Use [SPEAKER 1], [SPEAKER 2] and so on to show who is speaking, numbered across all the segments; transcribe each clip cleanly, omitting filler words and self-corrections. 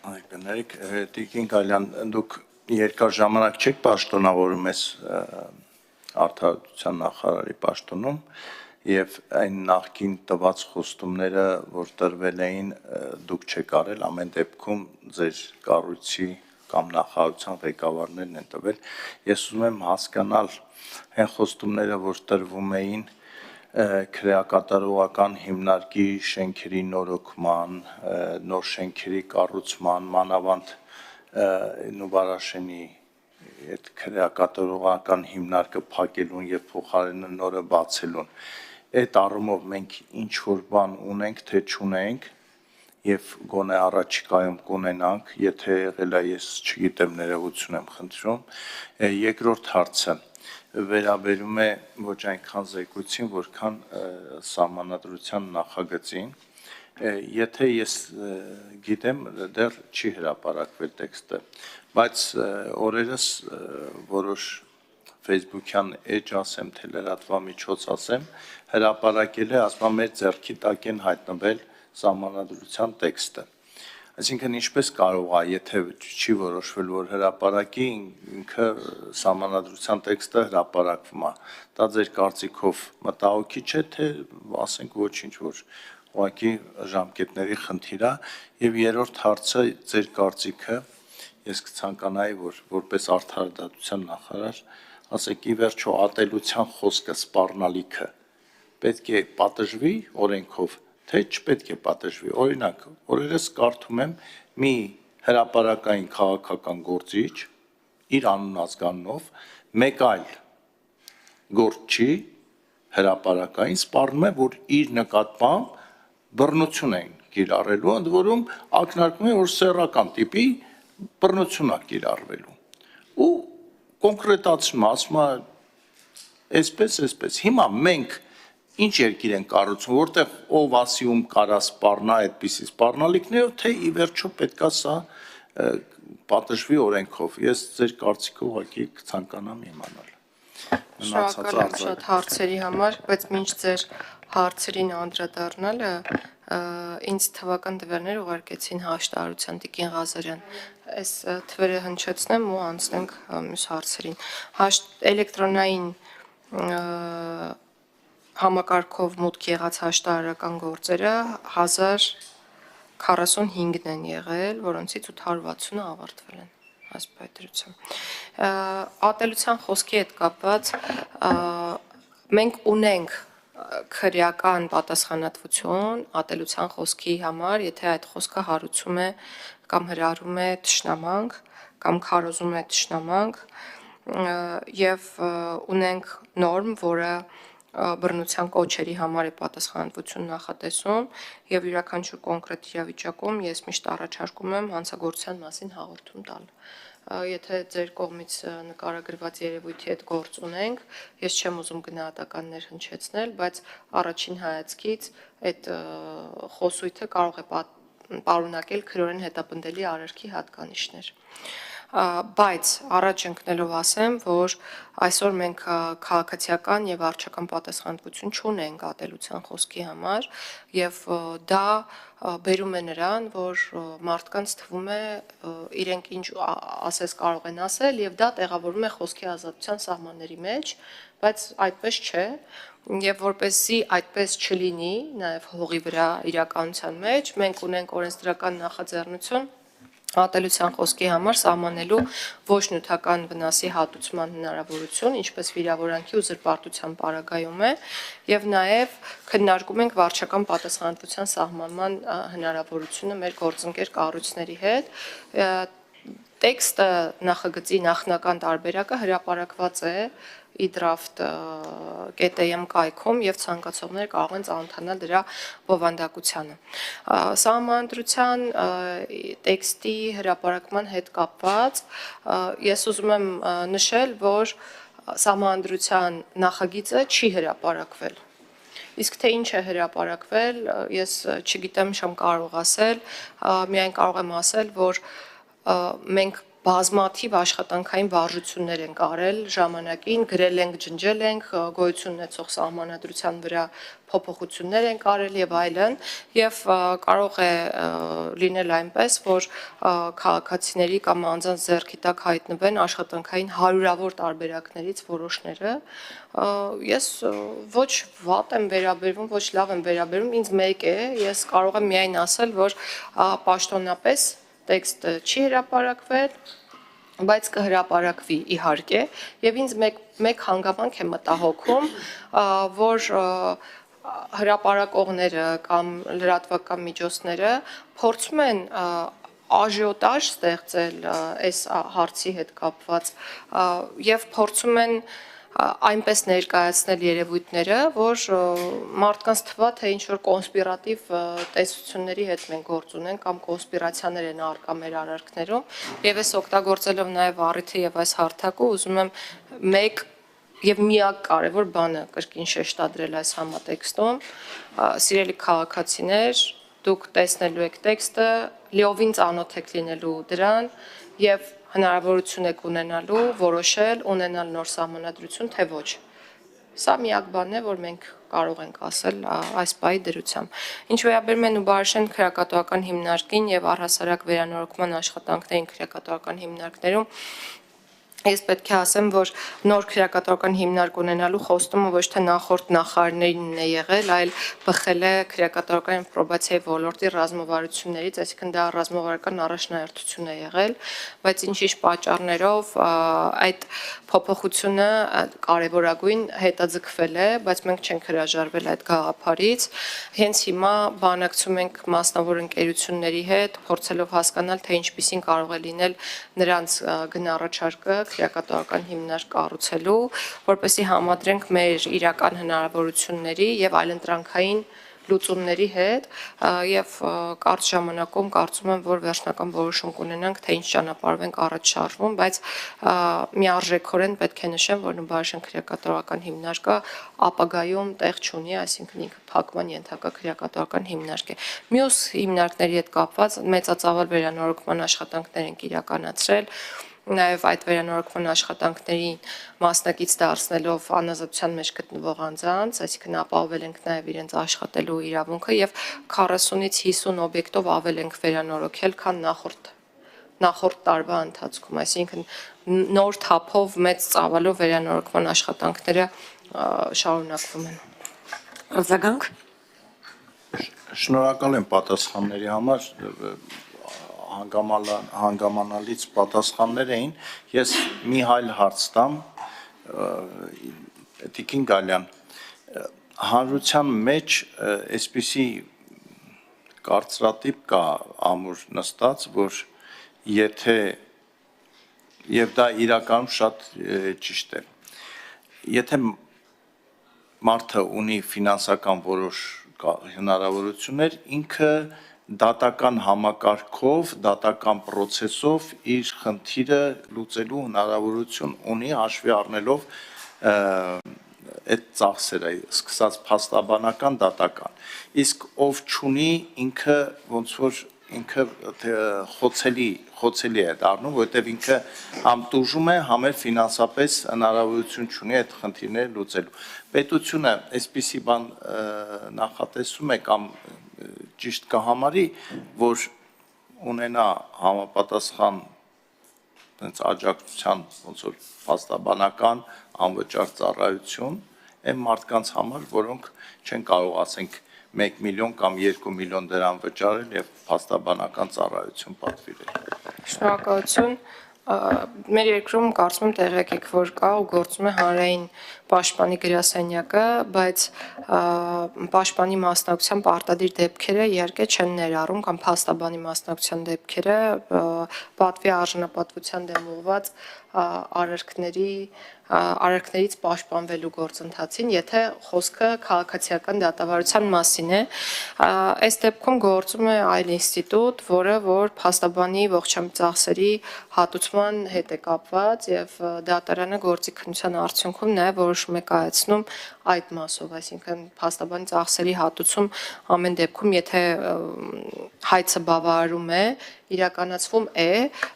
[SPEAKER 1] Կներեք, Տիկին Գալյան, դուք երկար ժամանակ չեք պաշտոնավորում ես արդարության նախարարի պաշտոնում եւ այն նախկին տված խոստումները, որ տրվել էին, դուք չեք արել, ամեն դեպքում ձեր կառույցի կամ նախարարության ղեկավարներն են տվել։ Ես ուզում եմ հասկանալ այն խոստումները, որ տրվում էին քրեակատարողական հիմնարկի շենքերի նորոգման, նոր շենքերի կառուցման, մանավանդ Նուբարաշենի այդ քրեակատարողական հիմնարկը փակելուն եւ փոխարենը նորը բացելուն։ Այդ առումով մենք ինչ որ բան ունենք, թե չունենք եւ գոնե առաջիկայում կունենանք, եթե եղել է, ես չգիտեմ, ներողություն եմ խնդրում։ Երկրորդ հարցը վերաբերում է ոչ այնքան զեկույցին, որքան սահմանադրության նախագծին, եթե ես գիտեմ, դեռ չի հրապարակվել տեքստը, բայց օրերս որոշ Facebook-յան էջ ասեմ, թե լրատվամիջոց ասեմ, հրապարակել է, ասում մեր ձեռքի տակ են հայտնվել սահմանադրության տեքստը։ Այսինքն ինչպես կարող է, եթե չի որոշվել, որ հրապարակի, ինքը սահմանադրության տեքստը հրապարակվում է, դա ձեր կարծիքով մտահոգիչ է, թե ասենք ոչինչ, որ ուղղակի ժամկետների խնդիր է, եւ երրորդ հարցը ձեր կարծիքը, ես կցանկանայի, որ որպես արդարադատության նախարար, ասեք ի վերջո ատելության խոսքը, սպառնալիքը պետք է պատժվի օրենքով, թե չպետք է պատժվի։ Օրինակ, օրերս կարդում եմ մի հրապարակային քաղաքական գործիչ իր անուն ազգանունով մեկ այլ գործչի հրապարակային սպառնում է, որ իր նկատմամբ բռնություն են կիրառելու, ընդ որում ակնարկում է, որ սեռական տիպի բռնություն է կիրառվելու։ Ու կոնկրետացնում, ասում է այսպես։ Հիմա մենք ինչ երկիր են կառուցում, որտեղ ով ասի ում կարա սպառնա այդպիսի սպառնալիքներով, թե ի վերջո պետքա սա պատժվի օրենքով։ Ես ձեր կարծիքը ուղղակի կցանկանամ իմանալ։
[SPEAKER 2] Շնորհակալ եմ շատ հարցերի համար, բայց մինչ ձեր հարցերին անդրադառնալը ինձ թվական տվյալներ ուղարկեցին հաշտարարության Տիկին Ղազարյան։ Այս թվերը հնչեցնեմ ու անցնենք մյուս հարցերին։ Էլեկտրոնային համակարգով մուտք եղած հաշտարարական գործերը 1045-ն են եղել, որոնցից 860-ը ավարտվել են հասպայտրությամբ։ Ատելության խոսքի հետ կապված մենք ունենք քրեական պատասխանատվություն ատելության խոսքի համար, եթե այդ խոսքը հարուցում է կամ հրահրում է թշնամանք կամ քարոզում է թշնամանք, եւ ունենք նորմ, որը բռնության կոչերի համար է պատասխանատվություն նախատեսում, եւ յուրաքանչյուր կոնկրետ իրավիճակում ես միշտ առաջարկում եմ հանցագործության մասին հաղորդում տալ։ Եթե ձեր կողմից նկարագրված երևույթի հետ գործ ունենք, ես չեմ ուզում գնահատականներ հնչեցնել, բայց առաջին հայացքից այդ խոսույթը կարող է պարունակել քրորեն հետապնդելի արարքի հատկանիշներ։ Բայց առաջ ընկնելով ասեմ, որ այսօր մենք քաղաքացիական եւ վարչական պատասխանատվություն չունենք ատելության խոսքի համար, եւ դա բերում է նրան, որ մարդկանց թվում է իրենք ինչ ասես կարող են ասել եւ դա տեղավորում է խոսքի ազատության սահմանների մեջ, բայց այդպես չէ, եւ որպեսզի այդպես չլինի նաեւ հողի վրա իրականության մեջ, մենք ունենք օրենսդրական նախաձեռնություն ատելության խոսքի համար սահմանելու ոչ նյութական վնասի հատուցման հնարավորություն, ինչպես վիրավորանքի ու զրպարտության պարագայում է, եւ նաեւ քննարկում ենք վարչական պատասխանատվության սահմանման հնարավորությունը մեր գործընկեր կառույցների հետ։ Տեքստը նախագծի նախնական տարբերակը հրապարակված է idraft.am կայքում եւ ցանկացողները կարող են ծանոթանալ դրա բովանդակությանը։ Սահմանադրության տեքստի հրապարակման հետ կապված ես ուզում եմ նշել, որ սահմանադրության նախագիծը չի հրապարակվել։ Իսկ թե ինչ է հրապարակվել, ես չգիտեմ, չեմ կարող ասել, միայն կարող եմ ասել, որ մենք բազմաթիվ աշխատանքային վարժություններ ենք արել ժամանակին, գրել ենք, ջնջել ենք, գոյություն ունեցող սահմանադրության վրա փոփոխություններ ենք արել եւ այլն, եւ կարող է լինել այնպես, որ քաղաքացիների կամ անձանց ձեռքի տակ հայտնվեն աշխատանքային հարյուրավոր տարբերակներից որոշները։ Ես ոչ վատ եմ վերաբերվում, ոչ լավ եմ վերաբերվում, ինձ մեկ է, ես կարող եմ միայն ասել, որ պաշտոնապես տեքստը չի հրապարակվել, բայց կհրապարակվի իհարկե, եւ ինձ մեկ հանգամանք է մտահոգում, որ հրապարակողները կամ լրատվական միջոցները փորձում են աժիոտաժ ստեղծել այս հարցի հետ կապված եւ փորձում են այնպես ներկայացնել երևույթները, որ մարդկանց թվա, թե ինչ-որ կոնսպիրատիվ տեսությունների հետ մենք գործ ունենք կամ կոնսպիրացիաներ են առկա մեր արարքներում, եւ ես օգտագործելով նաեւ առիթը եւ այս հարթակը ուզում եմ մեկ եւ միակ կարևոր բանը կրկին շեշտադրել այս համատեքստում, սիրելի քաղաքացիներ, դուք տեսնելու եք տեքստը, լիովին ծանոթ եք լինելու դրան եւ հնարավորություն եք ունենալու որոշել ունենալ նոր սահմանադրություն, թե ոչ։ Սա միակ բանն է, որ մենք կարող ենք ասել այս պահի դրությամբ։ Ինչ վերաբերում է Նուբարաշեն քրեակատվական հիմնարկին եւ առհասարակ վերանորոգման աշխատանքներին քրեակատվական հիմնարկներում, ես պետք է ասեմ, որ նոր քրեակատվական հիմնարկ ունենալու խոստումը ոչ թե նախորդ նախարարներին է եղել, այլ բխել է քրեակատվական պրոբացիայի ոլորտի ռազմավարություններից, այսինքն դա ռազմավարական առաջնահերթություն է եղել, բայց ինչ-ինչ պատճառներով այդ փոփոխությունը կարևորագույն հետաձգվել է, բայց մենք չենք հրաժարվել այդ գաղափարից։ Հենց հիմա բանակցում ենք մասնավոր ընկերությունների հետ, փորձելով հասկանալ, թե ինչպիսին կարող է լինել նրանց գնառաչարկը քրեակատվական հիմնարկ կառուցելու, որպեսզի համադրենք մեր իրական հնարավորությունների եւ այլընտրանքային լուծումների հետ եւ կարճ ժամանակում կարծում եմ, որ վերջնական որոշում կունենանք, թե ինչ ճանապարհով ենք առաջ շարժվում, բայց միարժեքորեն պետք է նշեմ, որ Նուբարաշեն քրեակատվական հիմնարկը ապագայում տեղ չունի, այսինքն ինքը փակման ենթակա քրեակատվական հիմնարկ է։ Մյուս հիմնարկների հետ կապված մեծածավալ վերանորոգման աշխատանքներ ենք իրականացրել, նաև այդ վերանորոգման աշխատանքներին մասնակից դարձնելով անազատության մեջ գտնվող անձանց, այսինքն ապահովել ենք նաև իրենց աշխատելու իրավունքը եւ 40-ից 50 օբյեկտով ավել ենք վերանորոգել, քան նախորդ տարվա ընթացքում, այսինքն նոր թափով մեծ ծավալով վերանորոգման աշխատանքները շարունակվում են։
[SPEAKER 3] Արձագանք։
[SPEAKER 1] Շնորհակալ եմ պատասխանների համար, հանգամանալից պատասխաններ էին, ես մի հայլ հարց տամ, Տիկին Գալյան, հանրության մեջ այսպիսի կարծրատիպ կա ամուր նստած, որ եթե եւ դա իրականում շատ ճիշտ է, եթե մարդը ունի ֆինանսական որոշ հնարավորություններ, ինքը դատական համակարգով, դատական պրոցեսով իր խնդիրը լուծելու հնարավորություն ունի, հաշվի առնելով այդ ծախսերը, սկսած փաստաբանական, դատական։ Իսկ ով չունի, ինքը ոնց որ ինքը խոցելի է դառնում, որովհետև ինքը համ տուժում է, համ էլ ֆինանսապես հնարավորություն չունի այդ խնդիրները լուծելու։ Պետությունը այսպիսի բան նախատեսում է կամ ճիշտ կհամարի, որ ունենա համապատասխան աջակցության ոնց որ փաստաբանական անվճար ծառայություն այն մարդկանց համար, որոնք չեն կարող ասենք 1 միլիոն կամ 2 միլիոն դրամ վճարել եւ փաստաբանական ծառայություն պատվիրել։
[SPEAKER 2] Շնորհակալություն։ Մեր երկրում կարծում եմ տեղյակ եք, որ կա ու գործում է հանրային պաշտպանի գրասենյակը, բայց պաշտպանի մասնակցությամբ արտադիր դեպքերը իհարկե չեն ներառում կամ փաստաբանի մասնակցության դեպքերը պատվի արժանապատվության դեմ ուղղված արարքների արարքներից պաշտպանվելու գործընթացին, եթե խոսքը քաղաքացիական դատավարության մասին է, այս դեպքում գործում է այլ ինստիտուտ, որ փաստաբանի ողջամիտ ծախսերի հատուցման հետ է կապված եւ դատարանը գործի քննության արդյունքում նաեւ որոշում է կայացնում այդ մասով, այսինքն փաստաբանի ծախսերի հատուցում ամեն դեպքում, եթե հայցը բավարարում է, իրականացվում է,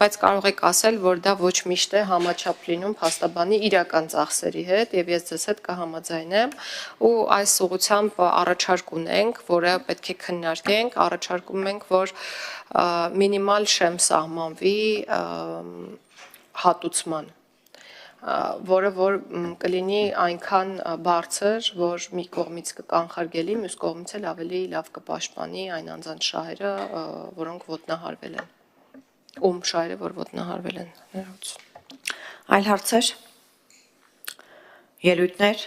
[SPEAKER 2] բայց կարող եք ասել, որ դա ոչ միշտ է համաչափ լինում փաստաբանի իրական ծախսերի հետ եւ ես ձեզ հետ կհամաձայնեմ ու այս ուղղությամբ առաջարկ ունենք, որը պետք է քննարկենք, առաջարկում ենք, որ մինիմալ շեմ սահմանվի հատուցման, որը որ կլինի այնքան բարձր, որ մի կողմից կկանխարգելի, մյուս կողմից էլ ավելի լավ կպաշտպանի այն անձանց շահերը, որոնք ոտնահարվել են, ում շահերը, որ ոտնահարվել են։
[SPEAKER 3] Այլ հարցեր, ելույթներ,